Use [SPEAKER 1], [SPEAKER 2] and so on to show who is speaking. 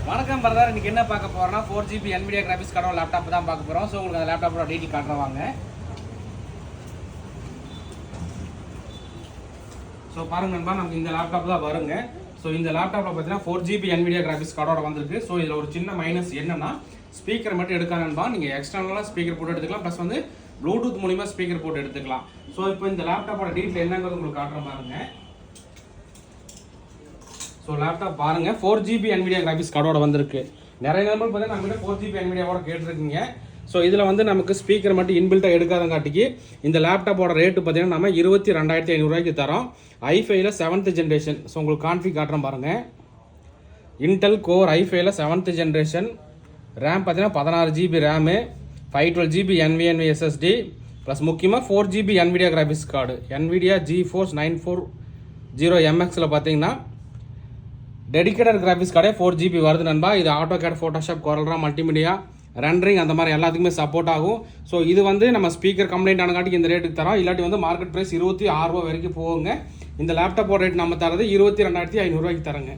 [SPEAKER 1] வணக்கம் பிரதர், இன்னைக்கு என்ன பார்க்க போறோம்னா 4GB NVIDIA கிராபிக்ஸ் கார்டோட லேப்டாப் தான் பார்க்க போறோம். ஸோ உங்களுக்கு அந்த லேப்டாப்போட டீட்டெயில் காட்டுறவாங்க. ஸோ பாருங்க நண்பா, நமக்கு இந்த லேப்டாப் தான் வருங்க. ஸோ இந்த லேப்டாப்ல பார்த்தீங்கன்னா 4GB NVIDIA கிராபிக்ஸ் கார்டோட வந்திருக்கு. ஸோ இதில் ஒரு சின்ன மைனஸ் என்னன்னா ஸ்பீக்கர் மட்டும் எடுக்க நண்பா. நீங்கள் எக்ஸ்டர்னலாக ஸ்பீக்கர் போட்டு எடுத்துக்கலாம், ப்ளஸ் வந்து ப்ளூடூத் மூலிமா ஸ்பீக்கர் போட்டு எடுத்துக்கலாம். ஸோ இப்போ இந்த லேப்டாப்போட டீட்டெயில் என்னங்கிறது உங்களுக்கு காட்டுற பாருங்க. ஸோ லேப்டாப் பாருங்கள் 4GB NVIDIA கிராபிக்ஸ் கார்டோட வந்திருக்கு. நிறைய நம்பர் பார்த்தீங்கன்னா நம்மகிட்ட 4GB NVIDIAவோட கேட்டிருக்கீங்க. ஸோ இதில் வந்து நமக்கு ஸ்பீக்கர் மட்டும் இன்பில்ட்டாக எடுக்காதங்காட்டிக்கு இந்த லேப்டாப்போட ரேட்டு பார்த்தீங்கன்னா நம்ம 22,500 தரோம். i5ல 7th ஜென்ரேஷன். ஸோ உங்களுக்கு கான்ஃபிக் காட்டுறோம் பாருங்கள். இன்டெல் கோர் i5ல 7th ஜென்ரேஷன். ரேம் பார்த்தீங்கன்னா 16GB RAM, 512GB NVMe SSD, plus முக்கியமாக 4GB NVIDIA graphics card. NVIDIA GeForce 940MXல பார்த்தீங்கன்னா டெடிகேட்டட் கிராபிக்ஸ் கார்டே 4GB வருது நண்பா. இது AutoCAD, Photoshop, COREL, multimedia, rendering அந்த மாதிரி எல்லாத்துக்குமே சப்போர்ட் ஆகும். ஸோ இது வந்து நம்ம ஸ்பீக்கர் கம்ப்ளைண்ட் ஆனங்காட்டிக்கு இந்த ரேட்டுக்கு தரோம். இல்லாட்டி வந்து மார்க்கெட் ப்ரைஸ் 26,000 வரைக்கும் போகுங்க. இந்த லேப்டாப்போட ரேட் நம்ம தரது 22,500 தரங்க.